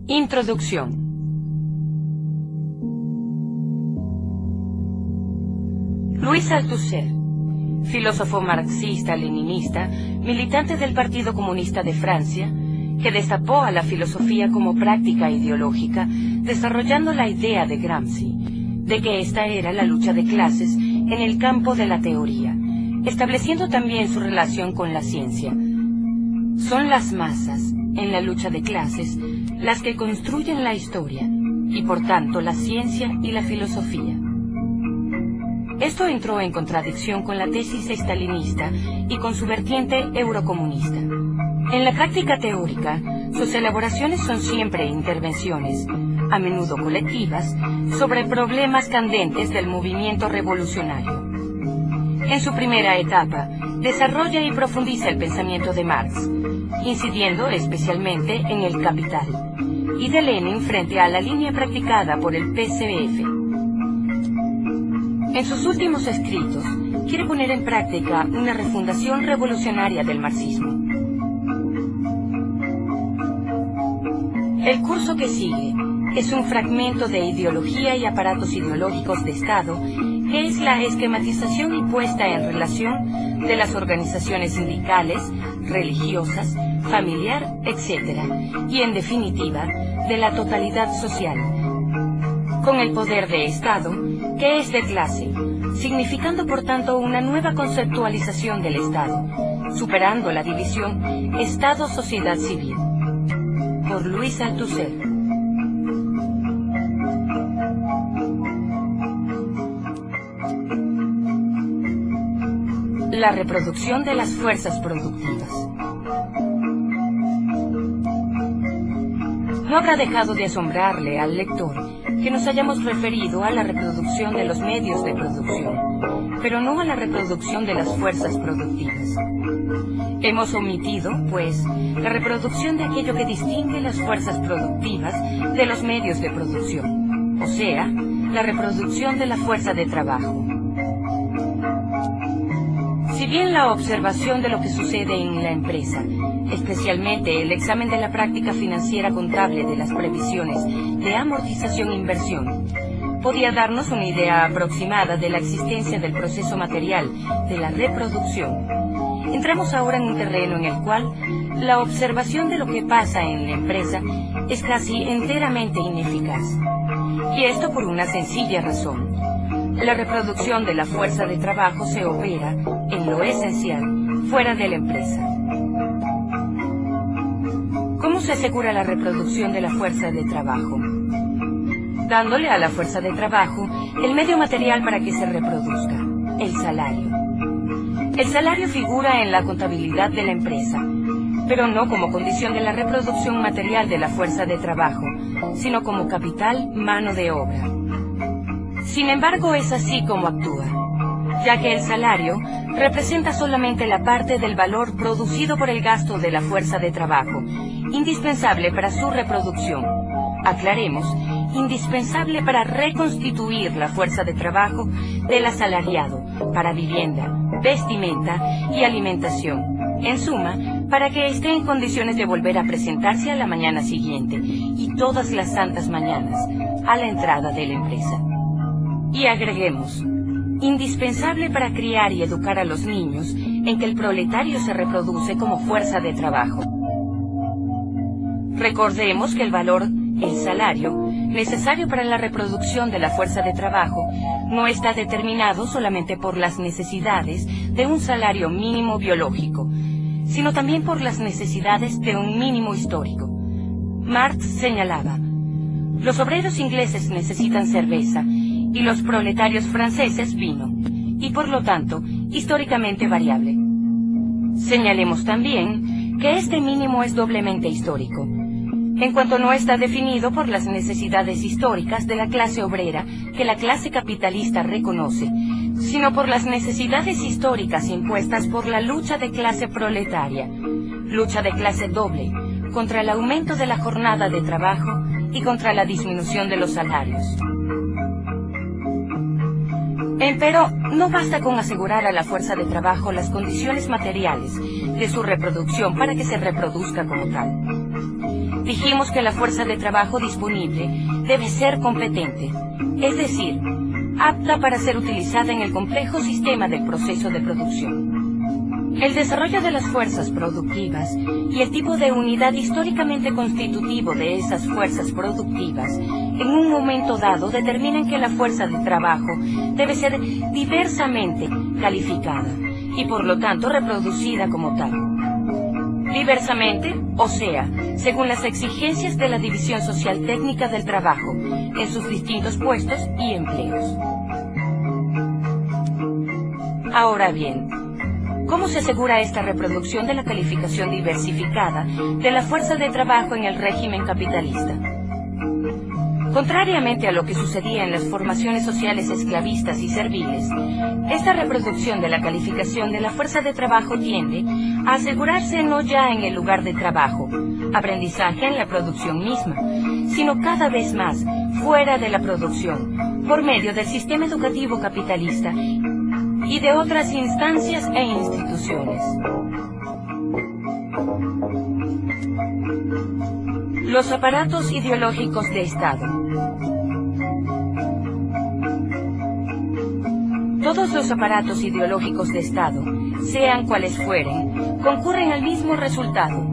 Introducción. Louis Althusser, filósofo marxista-leninista, militante del Partido Comunista de Francia, que destapó a la filosofía como práctica ideológica, desarrollando la idea de Gramsci, de que esta era la lucha de clases en el campo de la teoría, estableciendo también su relación con la ciencia. Son las masas, en la lucha de clases, las que construyen la historia, y por tanto la ciencia y la filosofía. Esto entró en contradicción con la tesis estalinista y con su vertiente eurocomunista. En la práctica teórica, sus elaboraciones son siempre intervenciones, a menudo colectivas, sobre problemas candentes del movimiento revolucionario. En su primera etapa, desarrolla y profundiza el pensamiento de Marx, incidiendo especialmente en el Capital, y de Lenin frente a la línea practicada por el PCF. En sus últimos escritos, quiere poner en práctica una refundación revolucionaria del marxismo. El curso que sigue es un fragmento de Ideología y aparatos ideológicos de Estado, que es la esquematización y puesta en relación de las organizaciones sindicales, religiosas, familiar, etc., y en definitiva, de la totalidad social, con el poder de Estado, que es de clase, significando por tanto una nueva conceptualización del Estado, superando la división Estado-sociedad civil. Por Louis Althusser. La reproducción de las fuerzas productivas. No habrá dejado de asombrarle al lector que nos hayamos referido a la reproducción de los medios de producción, pero no a la reproducción de las fuerzas productivas. Hemos omitido, pues, la reproducción de aquello que distingue las fuerzas productivas de los medios de producción, o sea, la reproducción de la fuerza de trabajo. Si bien la observación de lo que sucede en la empresa, especialmente el examen de la práctica financiera contable de las previsiones de amortización e inversión, podía darnos una idea aproximada de la existencia del proceso material de la reproducción, entramos ahora en un terreno en el cual la observación de lo que pasa en la empresa es casi enteramente ineficaz. Y esto por una sencilla razón. La reproducción de la fuerza de trabajo se opera, en lo esencial, fuera de la empresa. ¿Cómo se asegura la reproducción de la fuerza de trabajo? Dándole a la fuerza de trabajo el medio material para que se reproduzca, el salario. El salario figura en la contabilidad de la empresa, pero no como condición de la reproducción material de la fuerza de trabajo, sino como capital, mano de obra. Sin embargo, es así como actúa, ya que el salario representa solamente la parte del valor producido por el gasto de la fuerza de trabajo, indispensable para su reproducción. Aclaremos, indispensable para reconstituir la fuerza de trabajo del asalariado para vivienda, vestimenta y alimentación. En suma, para que esté en condiciones de volver a presentarse a la mañana siguiente y todas las santas mañanas a la entrada de la empresa. Y agreguemos, indispensable para criar y educar a los niños en que el proletario se reproduce como fuerza de trabajo. Recordemos que el valor, el salario, necesario para la reproducción de la fuerza de trabajo, no está determinado solamente por las necesidades de un salario mínimo biológico, sino también por las necesidades de un mínimo histórico. Marx señalaba, los obreros ingleses necesitan cerveza, y los proletarios franceses vino, y por lo tanto, históricamente variable. Señalemos también que este mínimo es doblemente histórico, en cuanto no está definido por las necesidades históricas de la clase obrera que la clase capitalista reconoce, sino por las necesidades históricas impuestas por la lucha de clase proletaria, lucha de clase doble, contra el aumento de la jornada de trabajo y contra la disminución de los salarios. Empero, no basta con asegurar a la fuerza de trabajo las condiciones materiales de su reproducción para que se reproduzca como tal. Dijimos que la fuerza de trabajo disponible debe ser competente, es decir, apta para ser utilizada en el complejo sistema del proceso de producción. El desarrollo de las fuerzas productivas y el tipo de unidad históricamente constitutivo de esas fuerzas productivas en un momento dado determinan que la fuerza de trabajo debe ser diversamente calificada y por lo tanto reproducida como tal. Diversamente, o sea, según las exigencias de la división social técnica del trabajo en sus distintos puestos y empleos. Ahora bien, ¿cómo se asegura esta reproducción de la calificación diversificada de la fuerza de trabajo en el régimen capitalista? Contrariamente a lo que sucedía en las formaciones sociales esclavistas y serviles, esta reproducción de la calificación de la fuerza de trabajo tiende a asegurarse no ya en el lugar de trabajo, aprendizaje en la producción misma, sino cada vez más fuera de la producción, por medio del sistema educativo capitalista y de otras instancias e instituciones. Los aparatos ideológicos de Estado. Todos los aparatos ideológicos de Estado, sean cuales fueren, concurren al mismo resultado,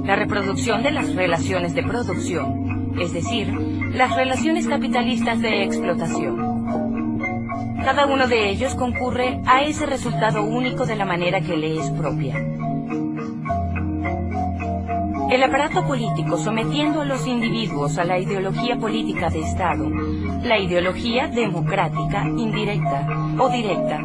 la reproducción de las relaciones de producción, es decir, las relaciones capitalistas de explotación. Cada uno de ellos concurre a ese resultado único de la manera que le es propia. El aparato político sometiendo a los individuos a la ideología política de Estado, la ideología democrática, indirecta o directa.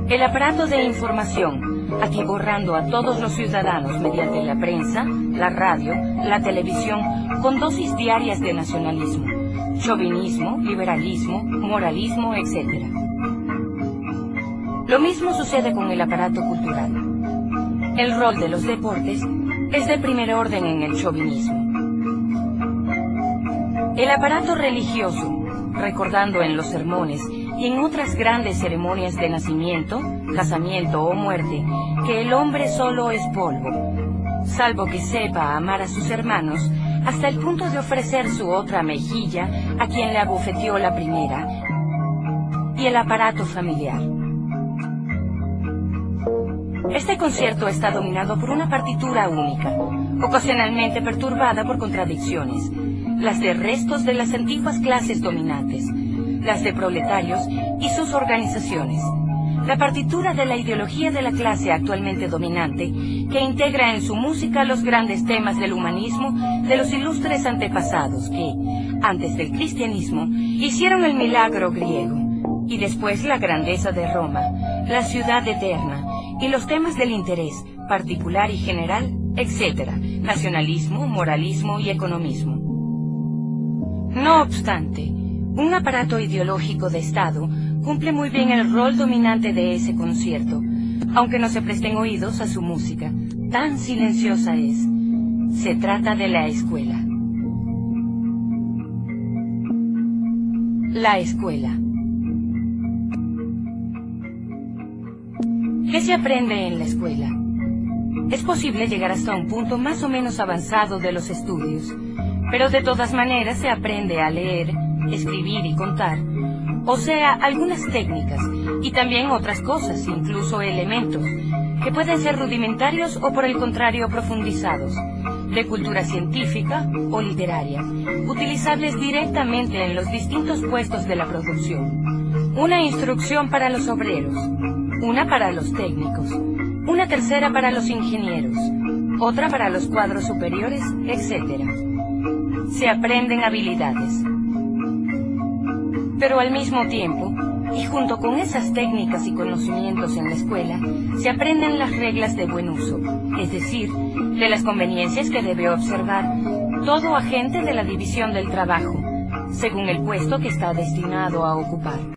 El aparato de información, atiborrando a todos los ciudadanos mediante la prensa, la radio, la televisión, con dosis diarias de nacionalismo, chauvinismo, liberalismo, moralismo, etc. Lo mismo sucede con el aparato cultural. El rol de los deportes es de primer orden en el chauvinismo. El aparato religioso, recordando en los sermones y en otras grandes ceremonias de nacimiento, casamiento o muerte, que el hombre solo es polvo, salvo que sepa amar a sus hermanos, hasta el punto de ofrecer su otra mejilla a quien le abofeteó la primera, y el aparato familiar. Este concierto está dominado por una partitura única, ocasionalmente perturbada por contradicciones, las de restos de las antiguas clases dominantes, las de proletarios y sus organizaciones, la partitura de la ideología de la clase actualmente dominante, que integra en su música los grandes temas del humanismo de los ilustres antepasados que, antes del cristianismo, hicieron el milagro griego, y después la grandeza de Roma, la ciudad eterna, y los temas del interés particular y general, etc., nacionalismo, moralismo y economismo. No obstante, un aparato ideológico de Estado cumple muy bien el rol dominante de ese concierto, aunque no se presten oídos a su música, tan silenciosa es. Se trata de la escuela. La escuela. ¿Qué se aprende en la escuela? Es posible llegar hasta un punto más o menos avanzado de los estudios, pero de todas maneras se aprende a leer, escribir y contar, o sea, algunas técnicas y también otras cosas, incluso elementos, que pueden ser rudimentarios o por el contrario profundizados, de cultura científica o literaria, utilizables directamente en los distintos puestos de la producción. Una instrucción para los obreros, una para los técnicos, una tercera para los ingenieros, otra para los cuadros superiores, etc. Se aprenden habilidades. Pero al mismo tiempo, y junto con esas técnicas y conocimientos en la escuela, se aprenden las reglas de buen uso, es decir, de las conveniencias que debe observar todo agente de la división del trabajo, según el puesto que está destinado a ocupar.